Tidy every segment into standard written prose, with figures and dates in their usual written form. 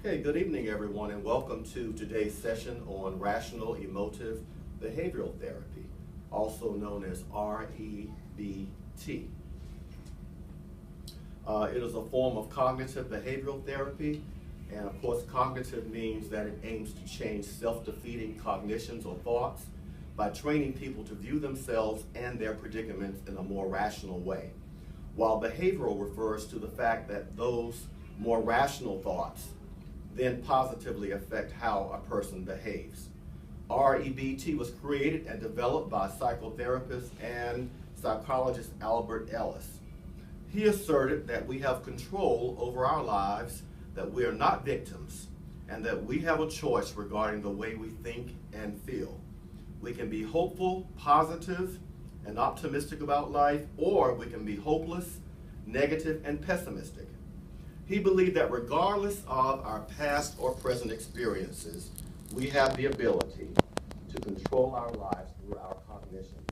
Okay, good evening everyone, and welcome to today's session on Rational Emotive Behavioral Therapy, also known as REBT. It is a form of cognitive behavioral therapy, and of course cognitive means that it aims to change self-defeating cognitions or thoughts by training people to view themselves and their predicaments in a more rational way, while behavioral refers to the fact that those more rational thoughts then positively affect how a person behaves. REBT was created and developed by psychotherapist and psychologist Albert Ellis. He asserted that we have control over our lives, that we are not victims, and that we have a choice regarding the way we think and feel. We can be hopeful, positive, and optimistic about life, or we can be hopeless, negative, and pessimistic. He believed that regardless of our past or present experiences, we have the ability to control our lives through our cognitions.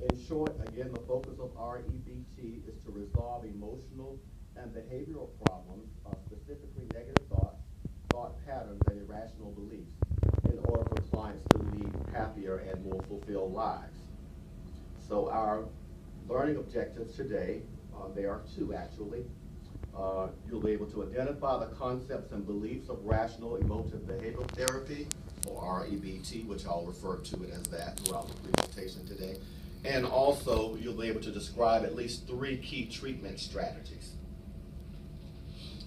In short, again, the focus of REBT is to resolve emotional and behavioral problems, specifically negative thoughts, thought patterns, and irrational beliefs, in order for clients to lead happier and more fulfilled lives. So our learning objectives today, there are two actually. You'll be able to identify the concepts and beliefs of rational emotive behavioral therapy, or REBT, which I'll refer to it as that throughout the presentation today. And also, you'll be able to describe at least 3 key treatment strategies.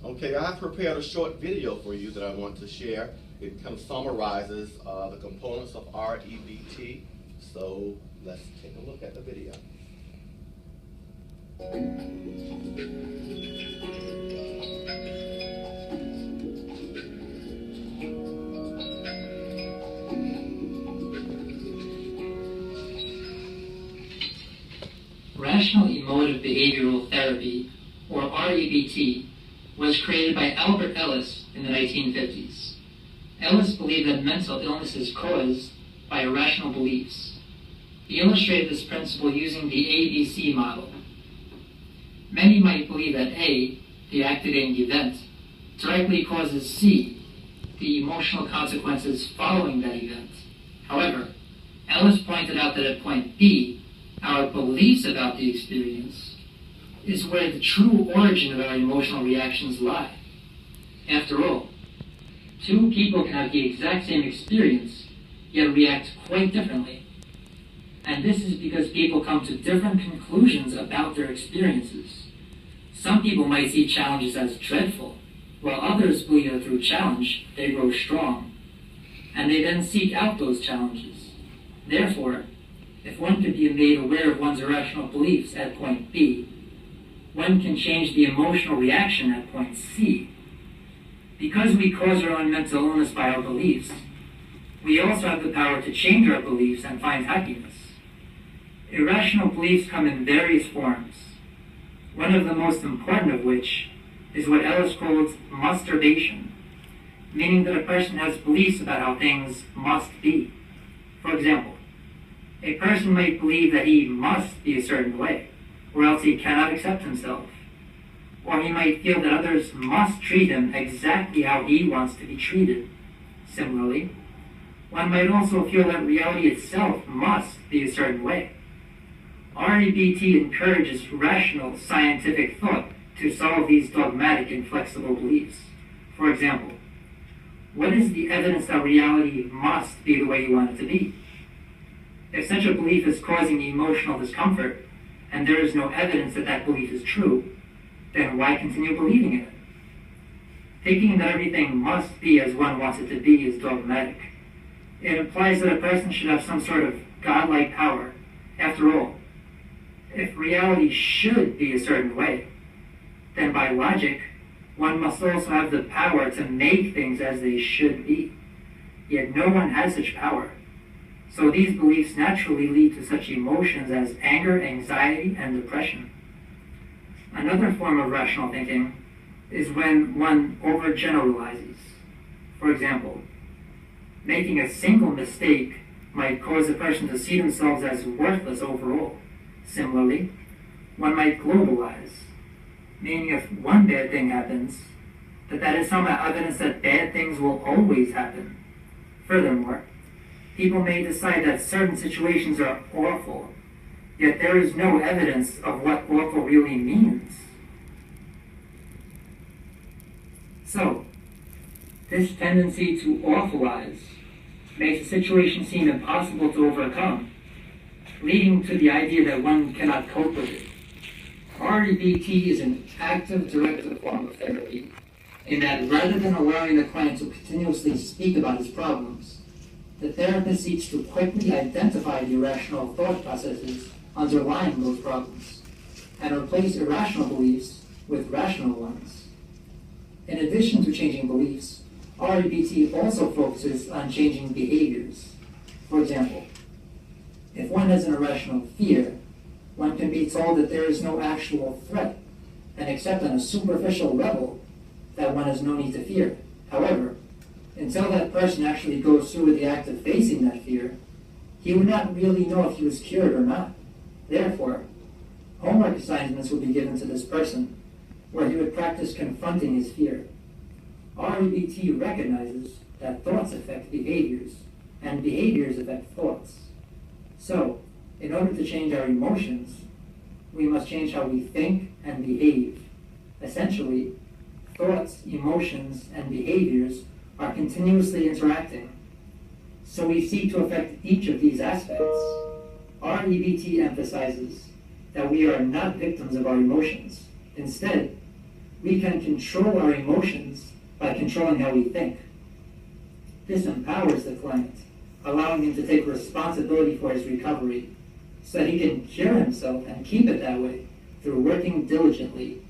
Okay, I've prepared a short video for you that I want to share. It kind of summarizes the components of REBT. So let's take a look at the video. Rational Emotive Behavioral Therapy, or REBT, was created by Albert Ellis in the 1950s. Ellis believed that mental illness is caused by irrational beliefs. He illustrated this principle using the ABC model. Many might believe that A, the activating event, directly causes C, the emotional consequences following that event. However, Ellis pointed out that at point B, our beliefs about the experience is where the true origin of our emotional reactions lie. After all, 2 people can have the exact same experience, yet react quite differently. And this is because people come to different conclusions about their experiences. Some people might see challenges as dreadful, while others believe that through challenge, they grow strong. And they then seek out those challenges. Therefore, if one could be made aware of one's irrational beliefs at point B, one can change the emotional reaction at point C. Because we cause our own mental illness by our beliefs, we also have the power to change our beliefs and find happiness. Irrational beliefs come in various forms, one of the most important of which is what Ellis calls masturbation, meaning that a person has beliefs about how things must be. For example, a person might believe that he must be a certain way, or else he cannot accept himself. Or he might feel that others must treat him exactly how he wants to be treated. Similarly, one might also feel that reality itself must be a certain way. REBT encourages rational, scientific thought to solve these dogmatic, inflexible beliefs. For example, what is the evidence that reality must be the way you want it to be? If such a belief is causing emotional discomfort, and there is no evidence that that belief is true, then why continue believing in it? Thinking that everything must be as one wants it to be is dogmatic. It implies that a person should have some sort of godlike power. After all, if reality should be a certain way, then by logic, one must also have the power to make things as they should be. Yet no one has such power. So these beliefs naturally lead to such emotions as anger, anxiety, and depression. Another form of rational thinking is when one overgeneralizes. For example, making a single mistake might cause a person to see themselves as worthless overall. Similarly, one might globalize, meaning if one bad thing happens, but that is somehow evidence that bad things will always happen. Furthermore, people may decide that certain situations are awful, yet there is no evidence of what awful really means. So, this tendency to awfulize makes a situation seem impossible to overcome, leading to the idea that one cannot cope with it. REBT is an active directive form of therapy, in that rather than allowing the client to continuously speak about his problems, the therapist seeks to quickly identify the irrational thought processes underlying those problems, and replace irrational beliefs with rational ones. In addition to changing beliefs, REBT also focuses on changing behaviors. For example, if one has an irrational fear, one can be told that there is no actual threat, and accept on a superficial level that one has no need to fear. However, until that person actually goes through with the act of facing that fear, he would not really know if he was cured or not. Therefore, homework assignments would be given to this person, where he would practice confronting his fear. REBT recognizes that thoughts affect behaviors, and behaviors affect thoughts. So, in order to change our emotions, we must change how we think and behave. Essentially, thoughts, emotions, and behaviors are continuously interacting. So we seek to affect each of these aspects. REBT emphasizes that we are not victims of our emotions. Instead, we can control our emotions by controlling how we think. This empowers the client, allowing him to take responsibility for his recovery, so that he can cure himself and keep it that way through working diligently.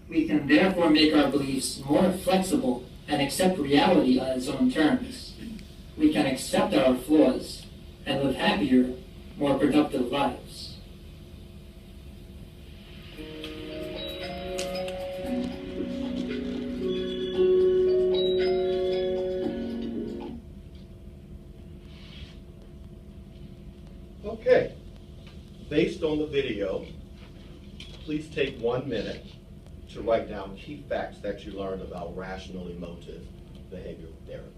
We can therefore make our beliefs more flexible and accept reality on its own terms. We can accept our flaws and live happier, more productive lives. Okay, based on the video, please take 1 minute to write down key facts that you learned about rational emotive behavioral therapy.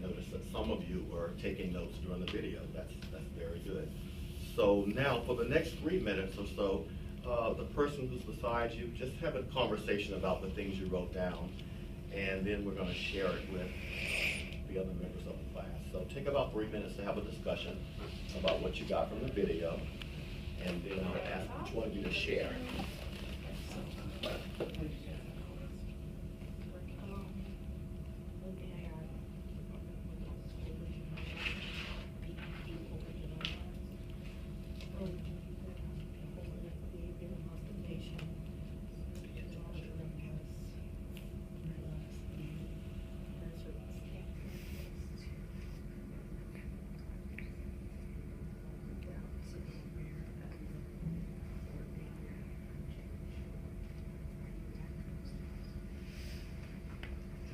Notice that some of you were taking notes during the video. That's very good. So now for the next 3 minutes or so, the person who's beside you, just have a conversation about the things you wrote down, and then we're going to share it with the other members of the class. So take about 3 minutes to have a discussion about what you got from the video, and then I'll ask each one of you to share.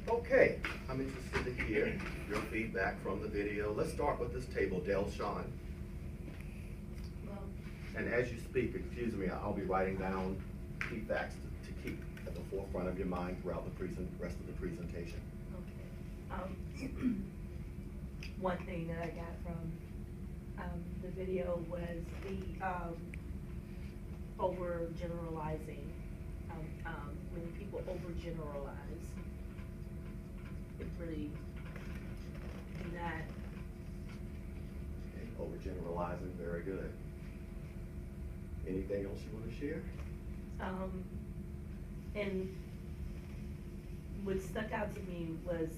Okay, I'm interested to hear your feedback from the video. Let's start with this table, Del Sean. And as you speak, excuse me, I'll be writing down key facts to keep at the forefront of your mind throughout the rest of the presentation. Okay. One thing that I got from the video was the overgeneralizing. When people overgeneralize, it really not. Okay, overgeneralizing, very good. Anything else you want to share? And what stuck out to me was,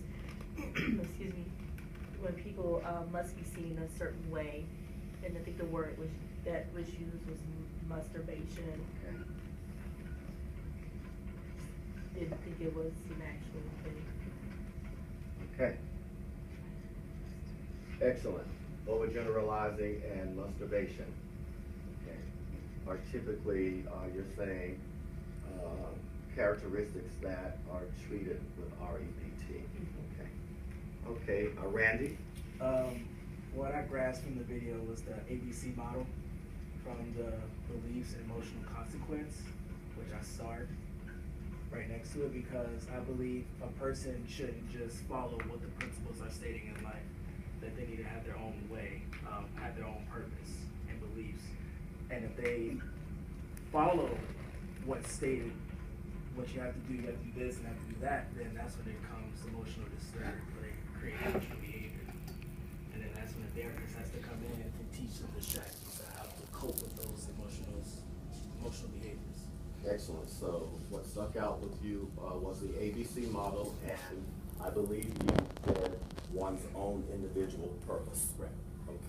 excuse me, when people must be seen a certain way, and I think the word that was used was masturbation. Okay. Didn't think it was an actual thing. Okay. Excellent. Overgeneralizing and masturbation. Okay. Are typically, you're saying, characteristics that are treated with REBT. Okay. Okay, Randy? What I grasped from the video was the ABC model from the beliefs and emotional consequence, which I starred right next to it, because I believe a person shouldn't just follow what the principles are stating in life, that they need to have their own way, have their own purpose and beliefs. And if they follow what's stated, what you have to do this and have to do that, then that's when it becomes emotional disturbed, where they create emotional behavior. And then that's when the therapist has to come in and teach them the strategies of how to cope with those emotional behaviors. Excellent. So what stuck out with you was the ABC model, and I believe you said one's own individual purpose. Right.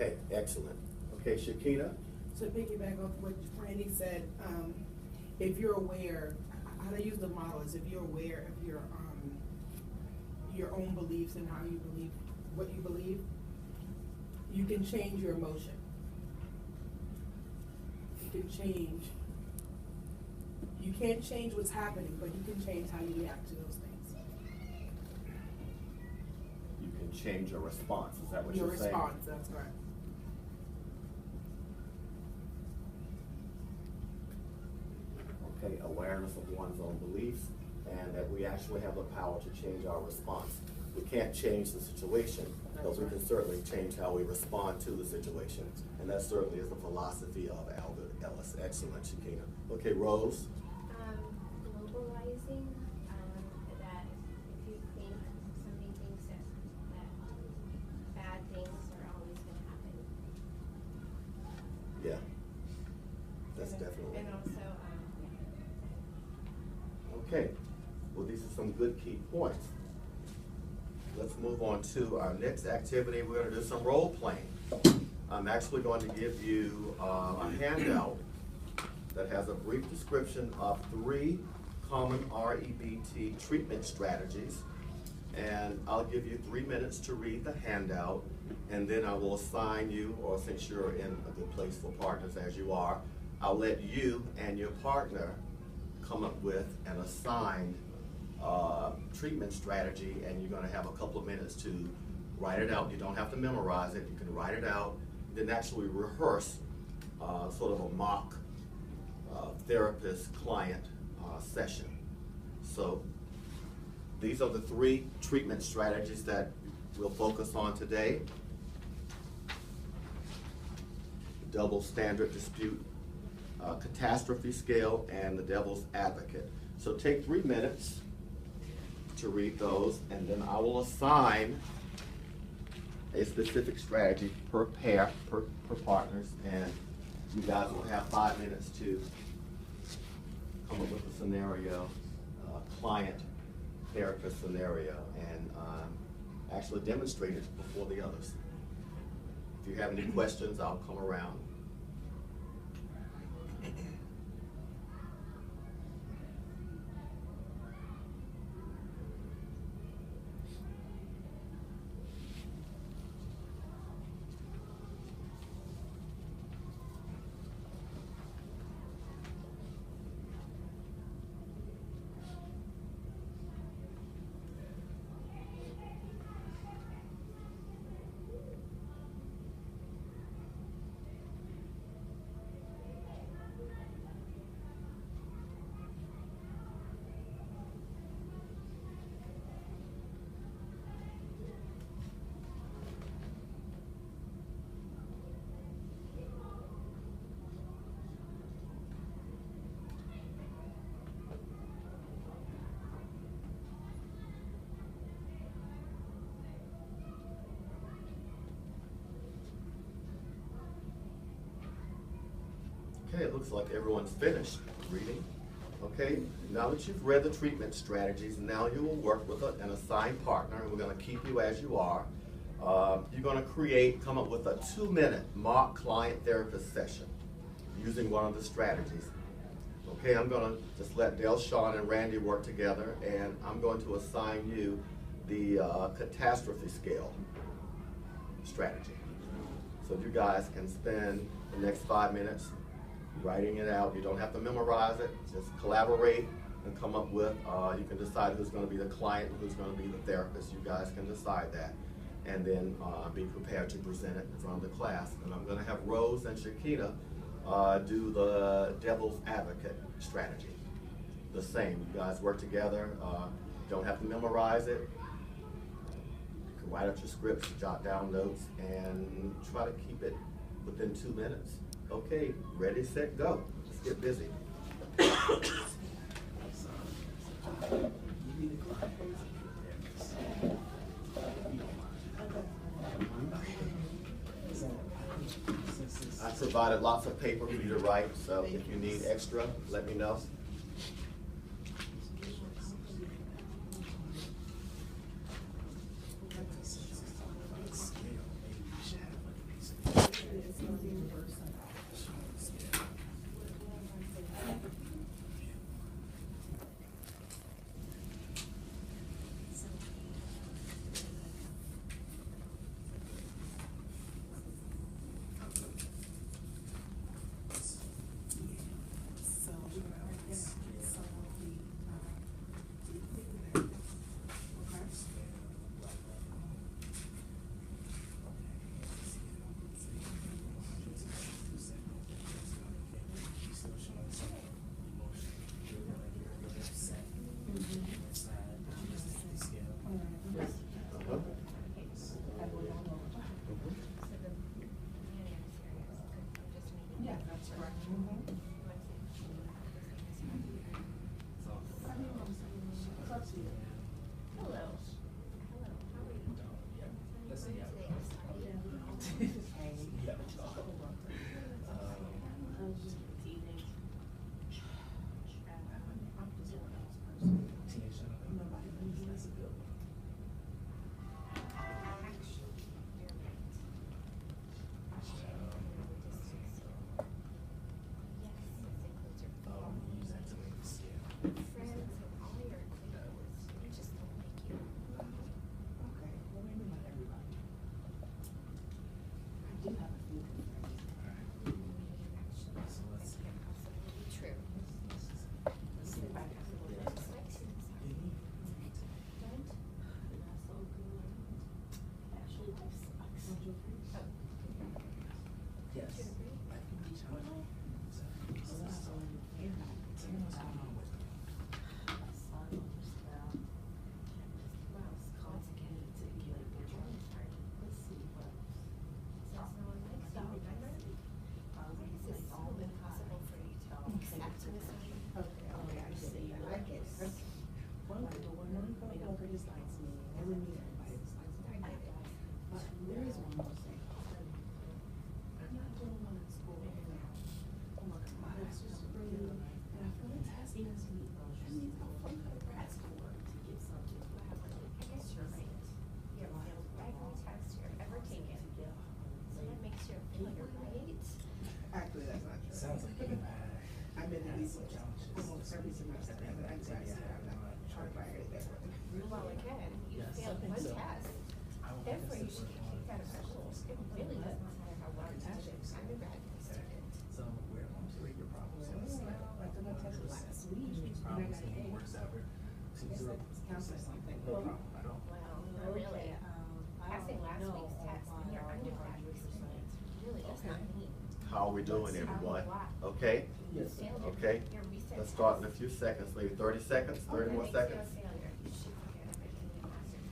Okay, excellent. Okay, Shakina? To piggyback off what Randy said, if you're aware, how to use the model is if you're aware of your own beliefs and how you believe what you believe, you can change your emotion. You can change. You can't change what's happening, but you can change how you react to those things. You can change your response. Is that what Your you're saying? response, that's right. Okay, awareness of one's own beliefs, and that we actually have the power to change our response. We can't change the situation, but we can certainly change how we respond to the situation. And that certainly is the philosophy of Albert Ellis. Excellent, Shakina. Okay, Rose? Globalizing, that if you think somebody thinks that bad things are always going to happen. Yeah, that's definitely. And also, Okay, well, these are some good key points. Let's move on to our next activity. We're going to do some role playing. I'm actually going to give you a handout that has a brief description of 3 common REBT treatment strategies. And I'll give you 3 minutes to read the handout, and then I will assign you, or since you're in a good place for partners as you are, I'll let you and your partner come up with an assigned treatment strategy, and you're going to have a couple of minutes to write it out. You don't have to memorize it. You can write it out, then actually rehearse sort of a mock therapist-client session. So these are the 3 treatment strategies that we'll focus on today. Double standard dispute, catastrophe scale, and the devil's advocate. So take 3 minutes to read those, and then I will assign a specific strategy per pair, per partners, and you guys will have 5 minutes to come up with a scenario, client therapist scenario, and actually demonstrate it before the others. If you have any questions, I'll come around. Okay, it looks like everyone's finished reading. Okay, now that you've read the treatment strategies, now you will work with an assigned partner, and we're going to keep you as you are. You're going to come up with a 2-minute mock client therapist session using one of the strategies. Okay, I'm going to just let Dale, Sean, and Randy work together, and I'm going to assign you the catastrophe scale strategy. So you guys can spend the next 5 minutes writing it out. You don't have to memorize it, just collaborate and come up with, you can decide who's going to be the client, who's going to be the therapist. You guys can decide that. And then be prepared to present it in front of the class. And I'm going to have Rose and Shakita do the devil's advocate strategy. The same, you guys work together, don't have to memorize it. You can write out your scripts, jot down notes, and try to keep it within 2 minutes. Okay, ready, set, go. Let's get busy. I provided lots of paper for you to write, so if you need extra, let me know. Actually, that's not true. Sounds like you've had. I've been in these challenges. almost every semester as an anxiety. Well, again, you Yes. failed one So, test, therefore you should get kicked out of school. It really doesn't matter how well you did it. I'm a graduate student. So where homes rate your problems on a scale? I took a test last week. Problems in the worst ever. To 0%. Counts or something. No problem at all. Well, not really. Passing last week's test when you're undergraduate student really does not mean. How are we doing, everyone? Okay? You failed your- Okay. your recent Let's start in a test. few seconds, maybe 30 seconds, 30 more That makes you a seconds. failure. You should forget everything you mastered.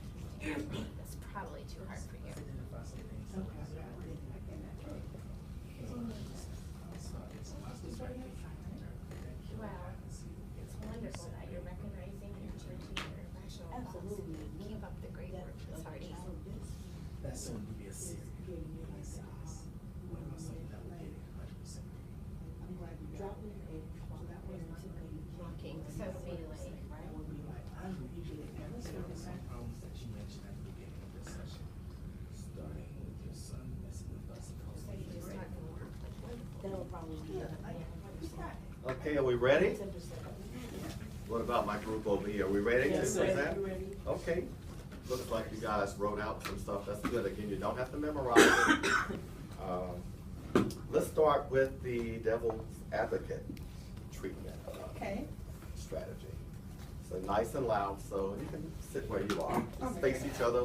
That's probably too hard for you. Identify some things that was Well, it's wonderful that you're recognizing and changing your rational thoughts. Absolutely. Keep up the great work, Ms. Hardy. That's soon to be a series. What about something that will get it 100%? I'm glad you dropped it. So that was to be. Mock making somebody late. That would be like, I agree. There are some problems that you mentioned at the beginning of this session, starting with your son messing with us. So you just not gonna work like one. That'll probably be. Okay, are we ready? What about my group over here? Are we ready to Yes, sir. present? You ready? Okay. Looks like you guys wrote out some stuff. That's good. Again, you don't have to memorize it. Let's start with the devil's advocate treatment strategy. So nice and loud, so you can sit where you are. Just face each other.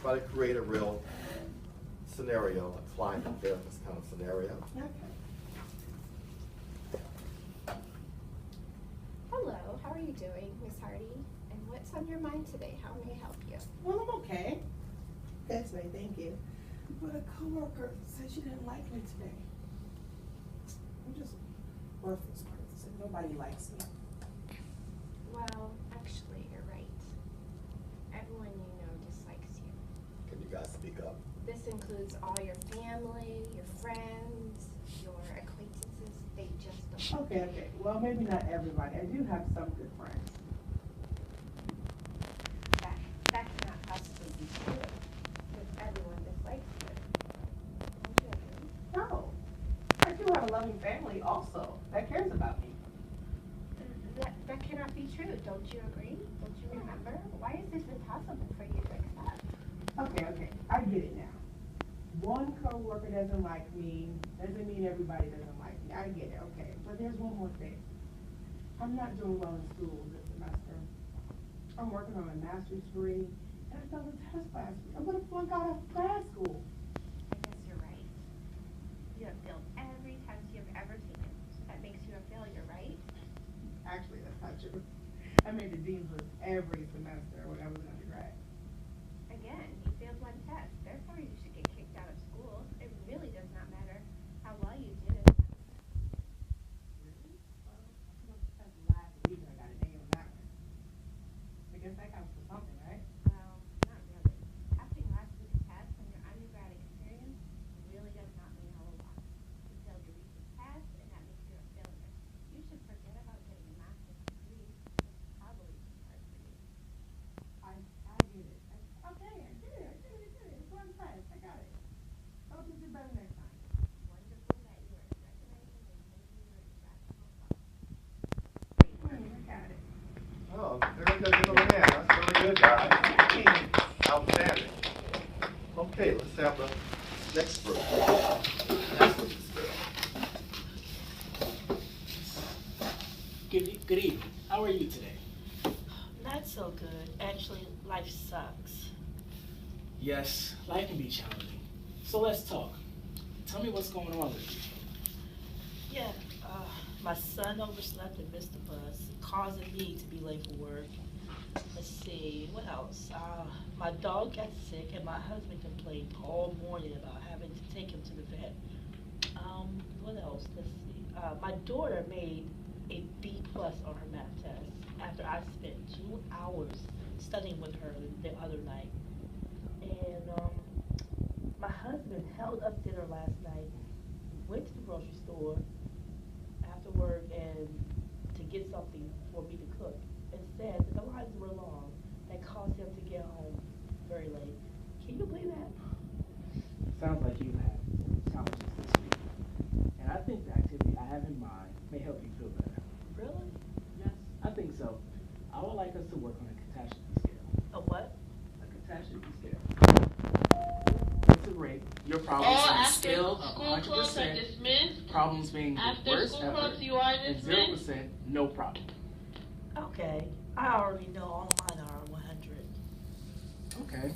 Try to create a real scenario, a client therapist kind of scenario. Hello, how are you doing, Miss Hardy? And what's on your mind today? How may I help you? Well, I'm okay. That's right, thank you. But a coworker said she didn't like me today. I'm just worthless person. Nobody likes me. Well, actually, you're right. Everyone you know dislikes you. Can you guys speak up? This includes all your family, your friends, your acquaintances. They just don't. Okay. Well, maybe not everybody. I do have some good friends. That cannot possibly be true. Because everyone dislikes you. Don't you agree? No. I do have a loving family also that cares about me. That cannot be true. Don't you agree? Don't you remember? Why is this impossible for you to accept? Okay. I get it now. One coworker doesn't like me doesn't mean everybody doesn't like me. I get it, okay. But there's one more thing. I'm not doing well in school this semester. I'm working on my master's degree, and I failed a test last week. I'm gonna flunk out of grad school. I guess you're right. You have failed every test you've ever taken. That makes you a failure, right? Actually, that's not true. I made the dean's list every semester when I was an undergrad. Again, you failed one test. Therefore, you should get kicked out of school. It really does not matter how well you did it. Really? Well, I spent last week and I got an A on that one. I guess that counts for something, right? Well, not really. Passing last week's test on your undergrad experience really does not mean a whole lot. You failed your recent test, and that makes you a failure. You should forget about getting a master's degree. It's probably too hard for you. I get it. Okay, I get it. It's one test. I got it. I'll just do better next time. Wonderful that you are recognizing and making your irrational thoughts. I got it. Oh, very good. Give them a hand. That's really good, guys. Outstanding. Okay, let's have the next group. That's what it's good. Good evening. How are you today? Not so good. Actually, life sucks. Yes, life can be challenging. So let's talk. Tell me what's going on with you. Yeah, my son overslept and missed the bus, causing me to be late for work. Let's see, what else? My dog got sick and my husband complained all morning about having to take him to the vet. What else? Let's see. My daughter made a B+ on her math test after I spent 2 hours studying with her the other night. And my husband held up dinner last night, went to the grocery store after work and to get something for me to cook, and said that the lines were long and caused him to get home very late. Can you believe that? Sounds like you have challenges this week. And I think the activity I have in mind may help you feel better. Really? Yes, I think so. I would like us to work on a catastrophe scale. A what? A catastrophe scale. It's a rate your problems on a scale of 100%, problems being the worst ever, and 0% no problem. Okay, I already know all mine are 100. Okay.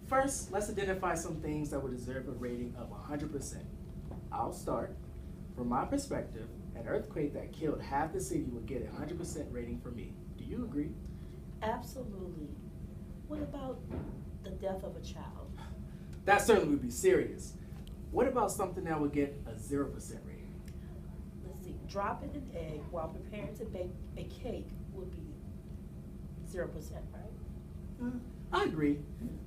First, let's identify some things that would deserve a rating of 100%. I'll start. From my perspective, an earthquake that killed half the city would get a 100% rating for me. Do you agree? Absolutely. What about the death of a child? That certainly would be serious. What about something that would get a 0% rating? Let's see, dropping an egg while preparing to bake a cake would be 0%, right? I agree.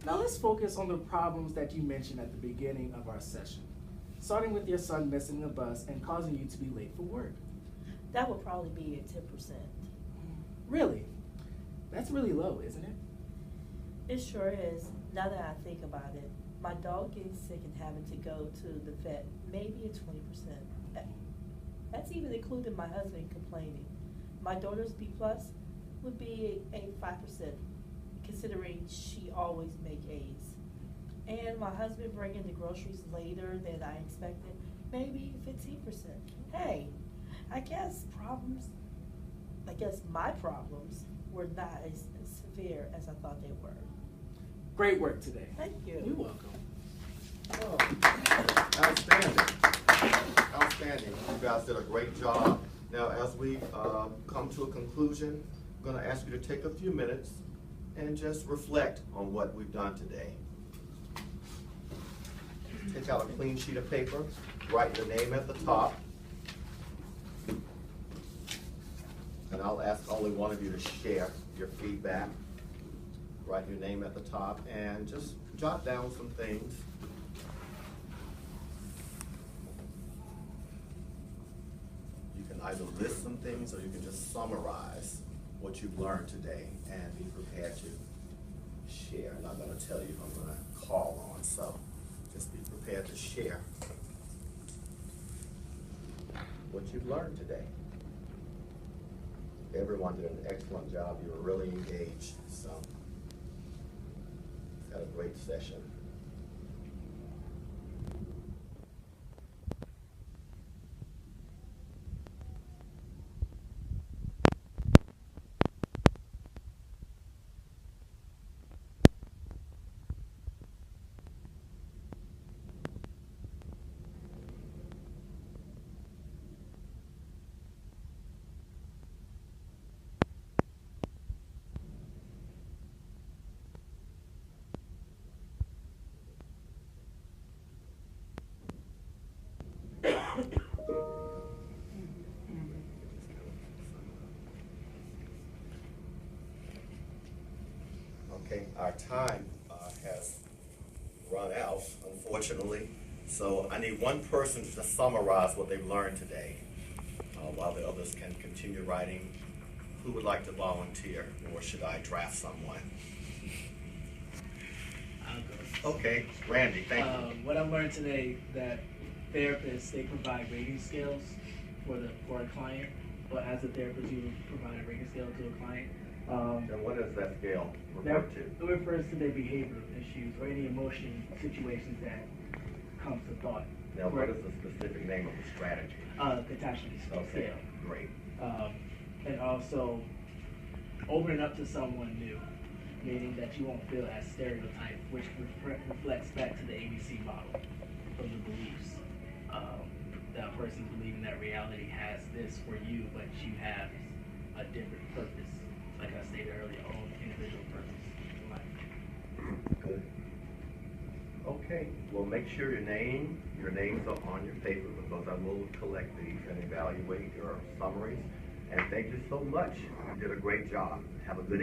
Now let's focus on the problems that you mentioned at the beginning of our session, starting with your son missing the bus and causing you to be late for work. That would probably be at 10%. Really? That's really low, isn't it? It sure is, now that I think about it. My dog getting sick and having to go to the vet, maybe at 20%. That's even including my husband complaining. My daughter's B plus would be a 5%, considering she always make A's. And my husband bringing the groceries later than I expected, maybe 15%. Hey, I guess my problems were not as severe as I thought they were. Great work today. Thank you. You're welcome. Oh, outstanding. Outstanding. You guys did a great job. Now, as we come to a conclusion, I'm going to ask you to take a few minutes and just reflect on what we've done today. Take out a clean sheet of paper, write your name at the top, and I'll ask only one of you to share your feedback. Write your name at the top and just jot down some things. You can either list some things or you can just summarize what you've learned today and be prepared to share. I'm not going to tell you who I'm going to call on, so just be prepared to share what you've learned today. Everyone did an excellent job. You were really engaged, so had a great session. Okay, our time has run out, unfortunately. So I need one person to summarize what they've learned today, while the others can continue writing. Who would like to volunteer, or should I draft someone? I'll go. Okay, Randy, thank you. What I learned today, that therapists, they provide rating scales for a client, but as a therapist, you provide a rating scale to a client. And what does that scale refer to? It refers to their behavioral issues or any emotion situations that comes to thought. Now, what is the specific name of the strategy? Catastrophe Okay, scale. great. And also opening up to someone new, meaning that you won't feel as stereotyped, which reflects back to the ABC model from the beliefs. That person's believing that reality has this for you, but you have a different purpose. Like I stated earlier, own individual purpose in life. Good. Okay, well, make sure your names are on your paper, because I will collect these and evaluate your summaries. And thank you so much. You did a great job. Have a good evening.